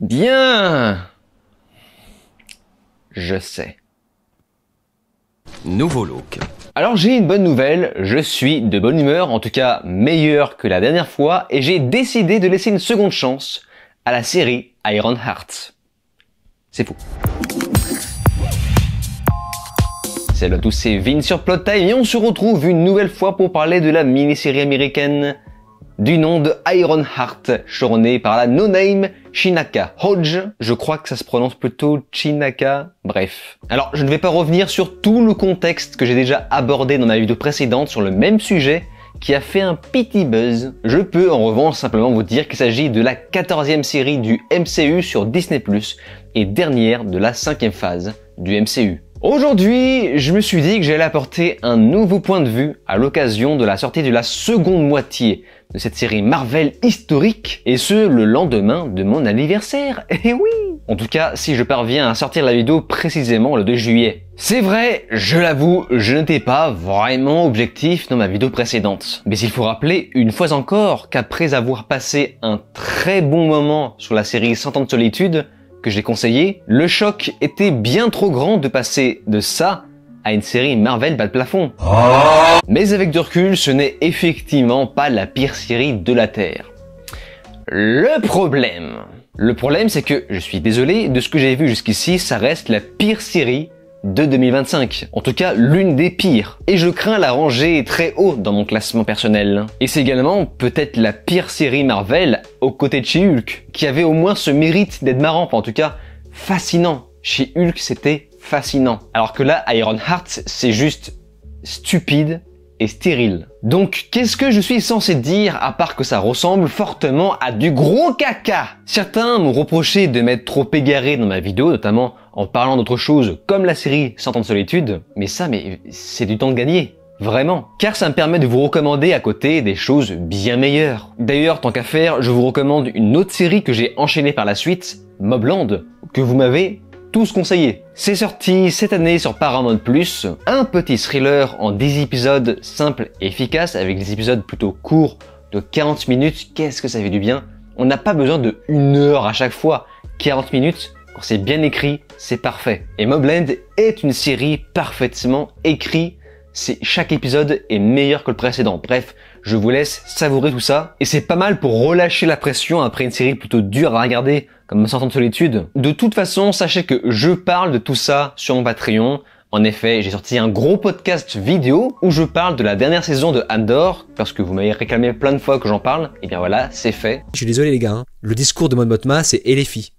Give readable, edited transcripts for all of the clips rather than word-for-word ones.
Bien. Je sais. Nouveau look. Alors j'ai une bonne nouvelle, je suis de bonne humeur, en tout cas meilleure que la dernière fois, et j'ai décidé de laisser une seconde chance à la série Ironheart. C'est fou. Salut à tous, c'est Vin sur Plot Time et on se retrouve une nouvelle fois pour parler de la mini-série américaine du nom de Ironheart, showrunnée par la no-name Chinaka Hodge. Je crois que ça se prononce plutôt Chinaka. Bref. Alors, je ne vais pas revenir sur tout le contexte que j'ai déjà abordé dans ma vidéo précédente sur le même sujet qui a fait un petit buzz. Je peux en revanche simplement vous dire qu'il s'agit de la 14e série du MCU sur Disney+, et dernière de la 5e phase du MCU. Aujourd'hui, je me suis dit que j'allais apporter un nouveau point de vue à l'occasion de la sortie de la seconde moitié de cette série Marvel historique, et ce, le lendemain de mon anniversaire. Eh oui! En tout cas, si je parviens à sortir la vidéo précisément le 2 juillet. C'est vrai, je l'avoue, je n'étais pas vraiment objectif dans ma vidéo précédente. Mais il faut rappeler une fois encore qu'après avoir passé un très bon moment sur la série 100 ans de solitude, que j'ai conseillé, le choc était bien trop grand de passer de ça à une série Marvel bas de plafond. Mais avec du recul, ce n'est effectivement pas la pire série de la Terre. Le problème, c'est que, je suis désolé, de ce que j'ai vu jusqu'ici, ça reste la pire série de 2025. En tout cas, l'une des pires. Et je crains la ranger très haut dans mon classement personnel. Et c'est également peut-être la pire série Marvel aux côtés de chez Hulk, qui avait au moins ce mérite d'être marrant, enfin, en tout cas fascinant. Chez Hulk, c'était fascinant. Alors que là, Ironheart, c'est juste stupide et stérile. Donc, qu'est-ce que je suis censé dire à part que ça ressemble fortement à du gros caca? Certains m'ont reproché de m'être trop égaré dans ma vidéo, notamment en parlant d'autre chose comme la série 100 ans de solitude, mais c'est du temps de gagner. Vraiment. Car ça me permet de vous recommander à côté des choses bien meilleures. D'ailleurs, tant qu'à faire, je vous recommande une autre série que j'ai enchaînée par la suite, Mobland, que vous m'avez tous conseillé. C'est sorti cette année sur Paramount+, un petit thriller en 10 épisodes simples et efficaces, avec des épisodes plutôt courts de 40 minutes. Qu'est-ce que ça fait du bien. On n'a pas besoin de 1 heure à chaque fois. 40 minutes, quand c'est bien écrit, c'est parfait. Et Mobland est une série parfaitement écrite. Chaque épisode est meilleur que le précédent. Bref, je vous laisse savourer tout ça. Et c'est pas mal pour relâcher la pression après une série plutôt dure à regarder, comme 100 ans de solitude. De toute façon, sachez que je parle de tout ça sur mon Patreon. En effet, j'ai sorti un gros podcast vidéo où je parle de la dernière saison de Andor, parce que vous m'avez réclamé plein de fois que j'en parle. Et bien voilà, c'est fait. Je suis désolé les gars, hein. Le discours de Mon Mothma, c'est et les filles.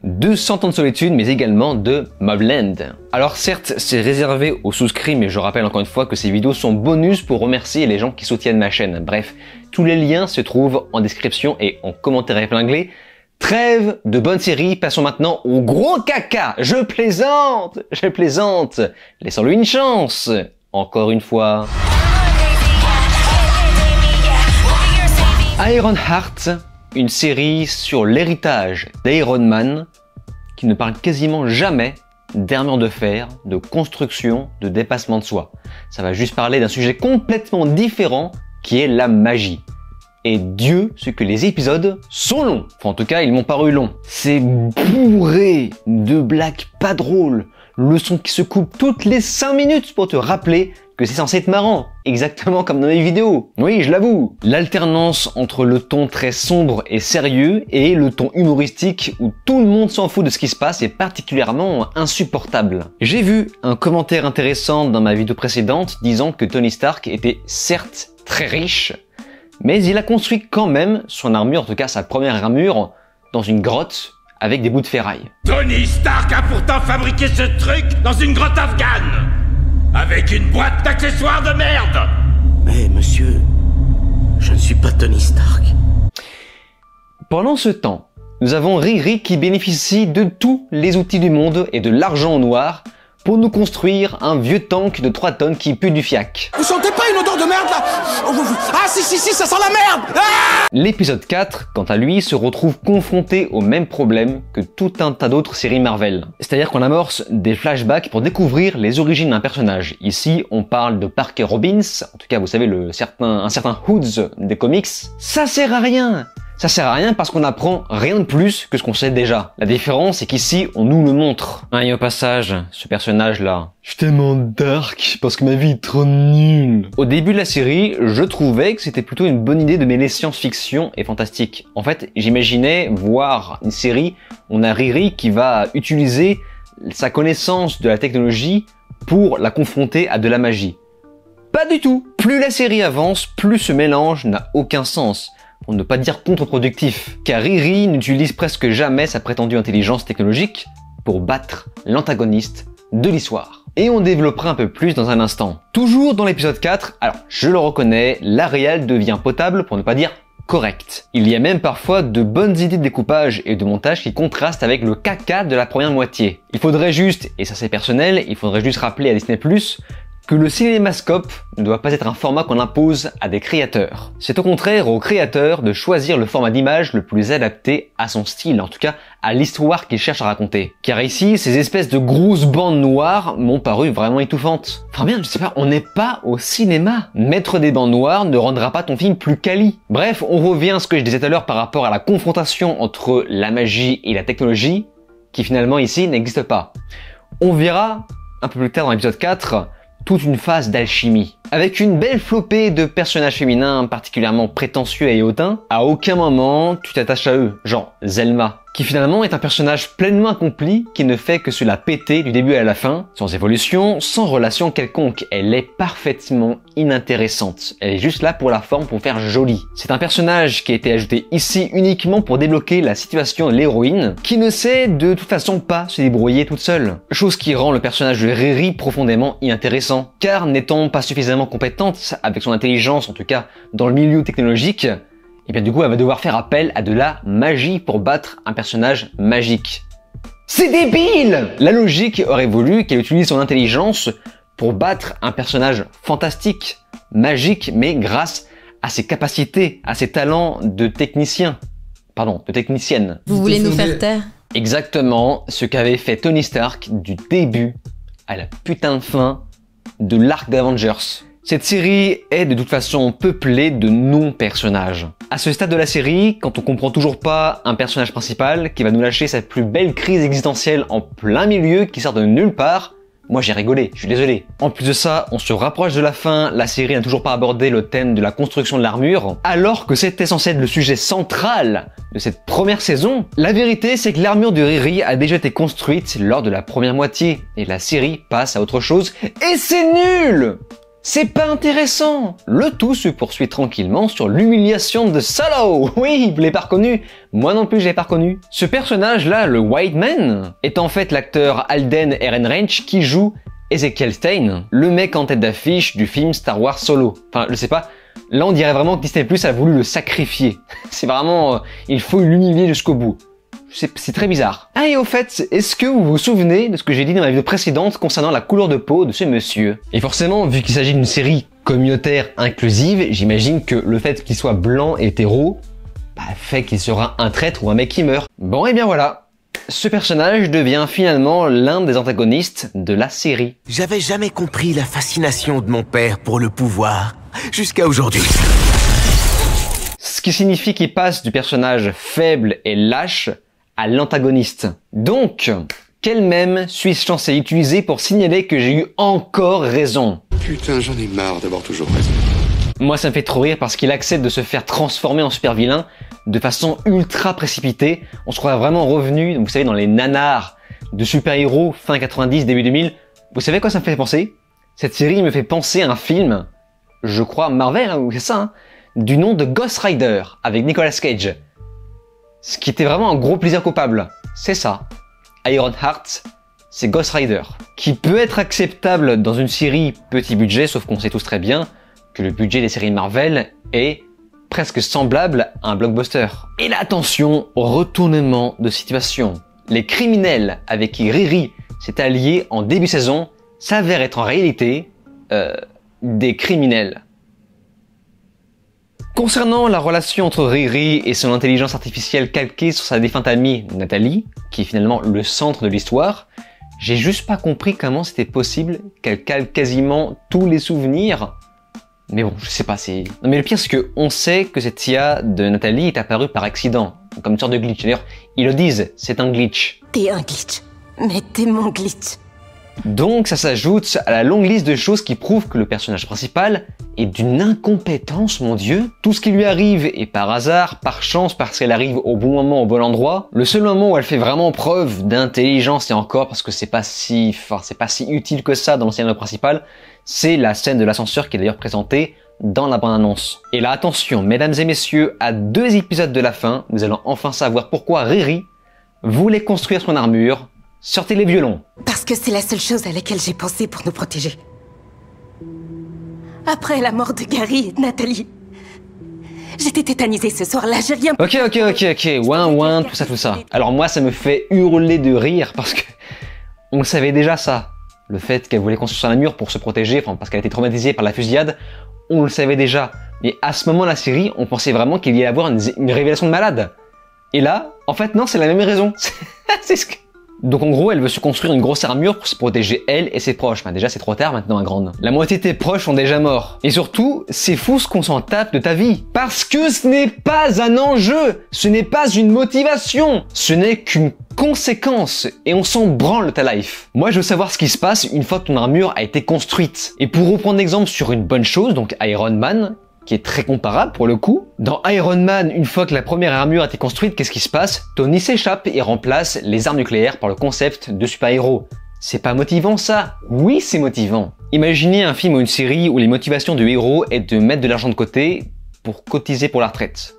De 100 ans de solitude, mais également de Mobland. Alors certes, c'est réservé aux souscrits, mais je rappelle encore une fois que ces vidéos sont bonus pour remercier les gens qui soutiennent ma chaîne. Bref, tous les liens se trouvent en description et en commentaire épinglé. Trêve de bonne série, passons maintenant au gros caca. Je plaisante. Laissons-lui une chance. Encore une fois. Ironheart, une série sur l'héritage d'Iron Man qui ne parle quasiment jamais d'armure de fer, de construction, de dépassement de soi. Ça va juste parler d'un sujet complètement différent qui est la magie. Et Dieu, ce que les épisodes sont longs. Enfin, en tout cas, ils m'ont paru longs. C'est bourré de blagues pas drôles, leçons qui se coupent toutes les 5 minutes pour te rappeler que c'est censé être marrant, exactement comme dans mes vidéos. Oui, je l'avoue. L'alternance entre le ton très sombre et sérieux et le ton humoristique où tout le monde s'en fout de ce qui se passe est particulièrement insupportable. J'ai vu un commentaire intéressant dans ma vidéo précédente disant que Tony Stark était certes très riche, mais il a construit quand même son armure, en tout cas sa première armure, dans une grotte avec des bouts de ferraille. Tony Stark a pourtant fabriqué ce truc dans une grotte afghane avec une boîte d'accessoires de merde. Mais monsieur, je ne suis pas Tony Stark. Pendant ce temps, nous avons Riri qui bénéficie de tous les outils du monde et de l'argent noir pour nous construire un vieux tank de 3 tonnes qui pue du fiac. Vous sentez pas une odeur de merde là? Ah si, ça sent la merde! Ah! L'épisode 4, quant à lui, se retrouve confronté au même problème que tout un tas d'autres séries Marvel. C'est-à-dire qu'on amorce des flashbacks pour découvrir les origines d'un personnage. Ici, on parle de Parker Robbins, en tout cas vous savez un certain Hoods des comics. Ça sert à rien! ça sert à rien parce qu'on apprend rien de plus que ce qu'on sait déjà. La différence, c'est qu'ici, on nous le montre. Et au passage, ce personnage-là, je suis tellement dark parce que ma vie est trop nulle. Au début de la série, je trouvais que c'était plutôt une bonne idée de mêler science-fiction et fantastique. En fait, j'imaginais voir une série où on a Riri qui va utiliser sa connaissance de la technologie pour la confronter à de la magie. Pas du tout. Plus la série avance, plus ce mélange n'a aucun sens, pour ne pas dire contre-productif, car Riri n'utilise presque jamais sa prétendue intelligence technologique pour battre l'antagoniste de l'histoire. Et on développera un peu plus dans un instant. Toujours dans l'épisode 4, alors je le reconnais, l'Arial devient potable pour ne pas dire correct. Il y a même parfois de bonnes idées de découpage et de montage qui contrastent avec le caca de la première moitié. Il faudrait juste, et ça c'est personnel, il faudrait juste rappeler à Disney+, que le cinémascope ne doit pas être un format qu'on impose à des créateurs. C'est au contraire au créateur de choisir le format d'image le plus adapté à son style, en tout cas à l'histoire qu'il cherche à raconter. Car ici, ces espèces de grosses bandes noires m'ont paru vraiment étouffantes. Enfin bien, je sais pas, on n'est pas au cinéma. Mettre des bandes noires ne rendra pas ton film plus quali. Bref, on revient à ce que je disais tout à l'heure par rapport à la confrontation entre la magie et la technologie, qui finalement ici n'existe pas. On verra un peu plus tard dans l'épisode 4 toute une phase d'alchimie. Avec une belle flopée de personnages féminins particulièrement prétentieux et hautains, à aucun moment tu t'attaches à eux, genre Zelma, qui finalement est un personnage pleinement accompli qui ne fait que se la péter du début à la fin, sans évolution, sans relation quelconque. Elle est parfaitement inintéressante. Elle est juste là pour la forme, pour faire joli. C'est un personnage qui a été ajouté ici uniquement pour débloquer la situation de l'héroïne, qui ne sait de toute façon pas se débrouiller toute seule. Chose qui rend le personnage de Riri profondément inintéressant, car n'étant pas suffisamment compétente avec son intelligence, en tout cas dans le milieu technologique, et bien du coup elle va devoir faire appel à de la magie pour battre un personnage magique. C'est débile! La logique aurait voulu qu'elle utilise son intelligence pour battre un personnage fantastique, magique, mais grâce à ses capacités, à ses talents de technicien. Pardon, de technicienne. Vous voulez nous faire taire? Exactement ce qu'avait fait Tony Stark du début à la putain de fin de l'arc d'Avengers. Cette série est de toute façon peuplée de non-personnages. À ce stade de la série, quand on comprend toujours pas un personnage principal qui va nous lâcher sa plus belle crise existentielle en plein milieu qui sort de nulle part, moi j'ai rigolé, je suis désolé. En plus de ça, on se rapproche de la fin, la série n'a toujours pas abordé le thème de la construction de l'armure, alors que c'était censé être le sujet central de cette première saison. La vérité, c'est que l'armure de Riri a déjà été construite lors de la première moitié, et la série passe à autre chose, et c'est nul! C'est pas intéressant. Le tout se poursuit tranquillement sur l'humiliation de Solo. Oui, vous l'avez pas reconnu. Moi non plus, je l'ai pas reconnu. Ce personnage-là, le White Man, est en fait l'acteur Alden Ehrenreich qui joue Ezekiel Stein, le mec en tête d'affiche du film Star Wars Solo. Enfin, je sais pas. Là, on dirait vraiment que Disney+ a voulu le sacrifier. C'est vraiment, il faut l'humilier jusqu'au bout. C'est très bizarre. Ah, et au fait, est-ce que vous vous souvenez de ce que j'ai dit dans la vidéo précédente concernant la couleur de peau de ce monsieur? Et forcément, vu qu'il s'agit d'une série communautaire inclusive, j'imagine que le fait qu'il soit blanc et hétéro, fait qu'il sera un traître ou un mec qui meurt. Bon, et bien voilà. Ce personnage devient finalement l'un des antagonistes de la série. J'avais jamais compris la fascination de mon père pour le pouvoir, jusqu'à aujourd'hui. Ce qui signifie qu'il passe du personnage faible et lâche à l'antagoniste. Donc, quel mème suis-je censé utiliser pour signaler que j'ai eu encore raison? Putain, j'en ai marre d'avoir toujours raison. Moi, ça me fait trop rire parce qu'il accepte de se faire transformer en super vilain de façon ultra précipitée. On se croit vraiment revenu, vous savez, dans les nanars de super-héros fin 90, début 2000. Vous savez quoi ça me fait penser? Cette série me fait penser à un film, je crois Marvel, ou c'est ça, du nom de Ghost Rider, avec Nicolas Cage. Ce qui était vraiment un gros plaisir coupable. C'est ça. Ironheart, c'est Ghost Rider. Qui peut être acceptable dans une série petit budget, sauf qu'on sait tous très bien que le budget des séries Marvel est presque semblable à un blockbuster. Et là, attention au retournement de situation. Les criminels avec qui Riri s'est allié en début saison s'avèrent être en réalité des criminels. Concernant la relation entre Riri et son intelligence artificielle calquée sur sa défunte amie Nathalie, qui est finalement le centre de l'histoire, j'ai juste pas compris comment c'était possible qu'elle cale quasiment tous les souvenirs Mais bon, je sais pas, c'est... Non mais le pire c'est que on sait que cette IA de Nathalie est apparue par accident, comme une sorte de glitch. D'ailleurs, ils le disent, c'est un glitch. T'es un glitch, mais t'es mon glitch. Donc ça s'ajoute à la longue liste de choses qui prouvent que le personnage principal est d'une incompétence, mon dieu. Tout ce qui lui arrive est par hasard, par chance, parce qu'elle arrive au bon moment, au bon endroit. Le seul moment où elle fait vraiment preuve d'intelligence, et encore parce que c'est pas si utile que ça dans le scénario principal, c'est la scène de l'ascenseur qui est d'ailleurs présentée dans la bande-annonce. Et là, attention, mesdames et messieurs, à 2 épisodes de la fin, nous allons enfin savoir pourquoi Riri voulait construire son armure. Sortez les violons. Parce que c'est la seule chose à laquelle j'ai pensé pour nous protéger. Après la mort de Gary et de Nathalie, j'étais tétanisée ce soir-là, j'ai rien... Ok, ouin, tout ça. Alors moi, ça me fait hurler de rire parce que on le savait déjà ça. Le fait qu'elle voulait construire son armure pour se protéger, enfin parce qu'elle était traumatisée par la fusillade, on le savait déjà. Mais à ce moment de la série, on pensait vraiment qu'il y allait avoir une révélation de malade. Et là, en fait non, c'est la même raison. C'est ce que... Donc en gros, elle veut se construire une grosse armure pour se protéger elle et ses proches. Enfin déjà, c'est trop tard maintenant à grande. La moitié de tes proches sont déjà morts. Et surtout, c'est fou ce qu'on s'en tape de ta vie. Parce que ce n'est pas un enjeu, ce n'est pas une motivation, ce n'est qu'une conséquence. Et on s'en branle de ta life. Moi, je veux savoir ce qui se passe une fois que ton armure a été construite. Et pour reprendre l'exemple sur une bonne chose, donc Iron Man, qui est très comparable pour le coup. Dans Iron Man, une fois que la première armure a été construite, qu'est-ce qui se passe? Tony s'échappe et remplace les armes nucléaires par le concept de super-héros. C'est pas motivant ça? Oui, c'est motivant. Imaginez un film ou une série où les motivations du héros est de mettre de l'argent de côté pour cotiser pour la retraite.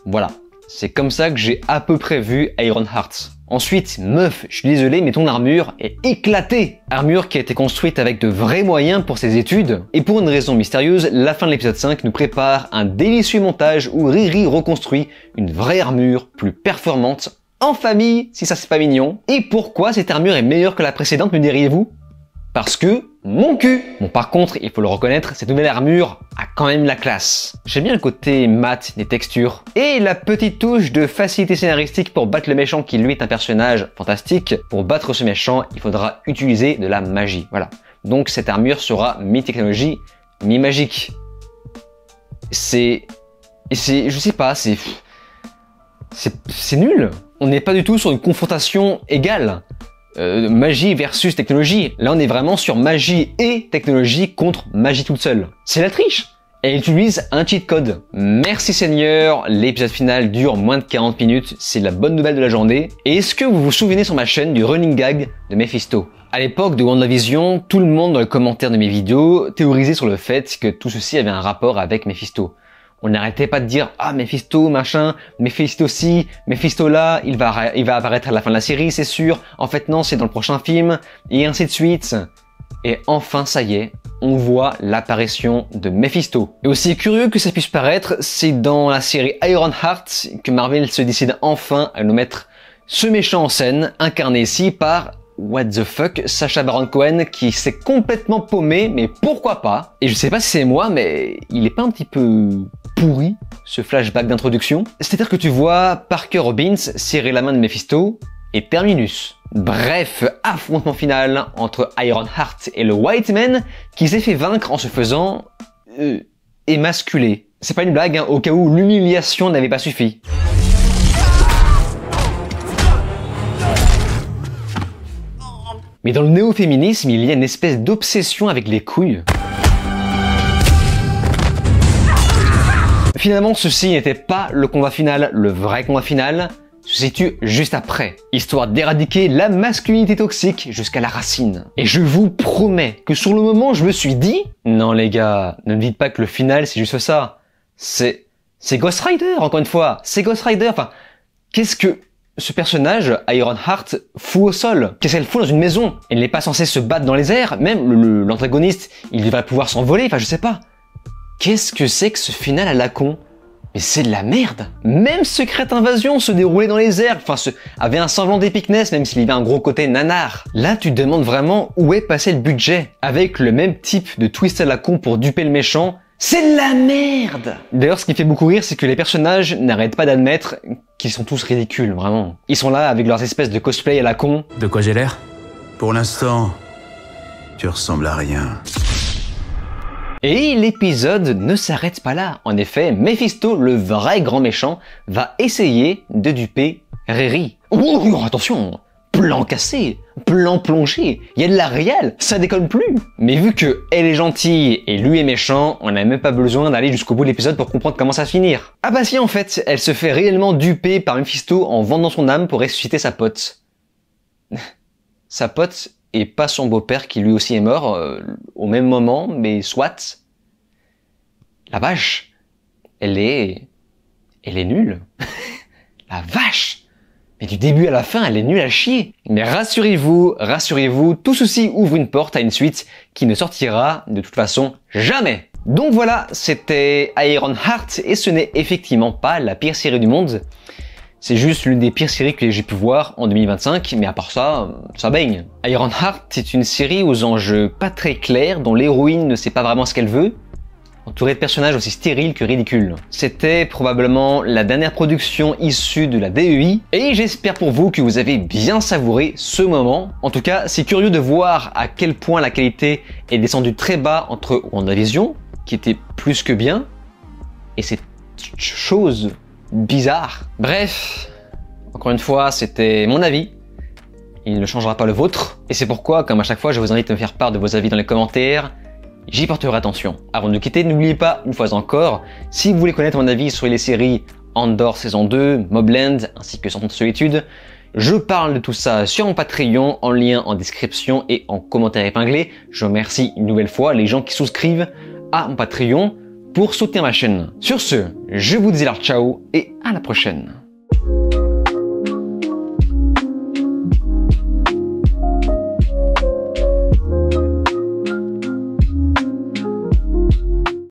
Voilà. C'est comme ça que j'ai à peu près vu Ironheart. Ensuite, meuf, je suis désolé, mais ton armure est éclatée. Armure qui a été construite avec de vrais moyens pour ses études. Et pour une raison mystérieuse, la fin de l'épisode 5 nous prépare un délicieux montage où Riri reconstruit une vraie armure plus performante en famille, si ça c'est pas mignon. Et pourquoi cette armure est meilleure que la précédente, me diriez-vous? Parce que mon cul. Bon, par contre, il faut le reconnaître, cette nouvelle armure a quand même la classe. J'aime bien le côté mat des textures. Et la petite touche de facilité scénaristique pour battre le méchant qui lui est un personnage fantastique. Pour battre ce méchant, il faudra utiliser de la magie. Voilà. Donc cette armure sera mi-technologie, mi-magique. je sais pas, c'est nul. On n'est pas du tout sur une confrontation égale. Magie versus technologie. Là, on est vraiment sur magie et technologie contre magie toute seule. C'est la triche. Elle utilise un cheat code. Merci Seigneur, l'épisode final dure moins de 40 minutes, c'est la bonne nouvelle de la journée. Et est-ce que vous vous souvenez sur ma chaîne du running gag de Mephisto? À l'époque de WandaVision, tout le monde dans les commentaires de mes vidéos théorisait sur le fait que tout ceci avait un rapport avec Mephisto. On n'arrêtait pas de dire « Ah, Mephisto, machin, Mephisto ci, Mephisto là, il va apparaître à la fin de la série, c'est sûr. En fait non, c'est dans le prochain film. » Et ainsi de suite. Et enfin, ça y est, on voit l'apparition de Mephisto. Et aussi curieux que ça puisse paraître, c'est dans la série Ironheart que Marvel se décide enfin à nous mettre ce méchant en scène, incarné ici par... What the fuck, Sacha Baron Cohen qui s'est complètement paumé, mais pourquoi pas? Et je sais pas si c'est moi, mais il est pas un petit peu pourri, ce flashback d'introduction? C'est-à-dire que tu vois Parker Robbins serrer la main de Mephisto et Terminus. Bref, affrontement final entre Ironheart et le White Man qui s'est fait vaincre en se faisant... émasculer. C'est pas une blague, hein, au cas où l'humiliation n'avait pas suffi. Mais dans le néo-féminisme, il y a une espèce d'obsession avec les couilles. Finalement, ceci n'était pas le combat final. Le vrai combat final se situe juste après, histoire d'éradiquer la masculinité toxique jusqu'à la racine. Et je vous promets que sur le moment, je me suis dit... Non les gars, ne me dites pas que le final c'est juste ça. C'est Ghost Rider, encore une fois. C'est Ghost Rider, enfin... Qu'est-ce que... ce personnage, Ironheart, fout au sol? Qu'est-ce qu'elle fout dans une maison? Elle n'est pas censée se battre dans les airs, même l'antagoniste, il devrait pouvoir s'envoler, enfin je sais pas. Qu'est-ce que c'est que ce final à la con? Mais c'est de la merde. Même Secret Invasion se déroulait dans les airs, enfin avait un semblant d'épicness, même s'il y avait un gros côté nanar. Là tu te demandes vraiment où est passé le budget. Avec le même type de twist à la con pour duper le méchant, c'est de la merde! D'ailleurs, ce qui fait beaucoup rire, c'est que les personnages n'arrêtent pas d'admettre qu'ils sont tous ridicules, vraiment. Ils sont là avec leurs espèces de cosplay à la con. De quoi j'ai l'air? Pour l'instant, tu ressembles à rien. Et l'épisode ne s'arrête pas là. En effet, Mephisto, le vrai grand méchant, va essayer de duper Riri. Oh, attention! Plan cassé, plan plongé, il y a de la réelle, ça déconne plus. Mais vu que elle est gentille et lui est méchant, on n'a même pas besoin d'aller jusqu'au bout de l'épisode pour comprendre comment ça va finir. Ah bah si, en fait, elle se fait réellement duper par Mephisto en vendant son âme pour ressusciter sa pote. Sa pote et pas son beau-père qui lui aussi est mort au même moment, mais soit. La vache, elle est nulle. La vache. Mais du début à la fin, elle est nulle à chier. Mais rassurez-vous, tout ceci ouvre une porte à une suite qui ne sortira de toute façon jamais. Donc voilà, c'était Ironheart et ce n'est effectivement pas la pire série du monde. C'est juste l'une des pires séries que j'ai pu voir en 2025, mais à part ça, ça baigne. Ironheart est une série aux enjeux pas très clairs, dont l'héroïne ne sait pas vraiment ce qu'elle veut, entourée de personnages aussi stériles que ridicules. C'était probablement la dernière production issue de la DEI, et j'espère pour vous que vous avez bien savouré ce moment. En tout cas, c'est curieux de voir à quel point la qualité est descendue très bas entre WandaVision, qui était plus que bien, et cette chose bizarre. Bref, encore une fois, c'était mon avis. Il ne changera pas le vôtre. Et c'est pourquoi, comme à chaque fois, je vous invite à me faire part de vos avis dans les commentaires. J'y porterai attention. Avant de quitter, n'oubliez pas, une fois encore, si vous voulez connaître mon avis sur les séries Andor saison 2, Mobland, ainsi que Sentence de solitude, je parle de tout ça sur mon Patreon, en lien en description et en commentaire épinglé. Je remercie une nouvelle fois les gens qui souscrivent à mon Patreon pour soutenir ma chaîne. Sur ce, je vous dis alors ciao et à la prochaine.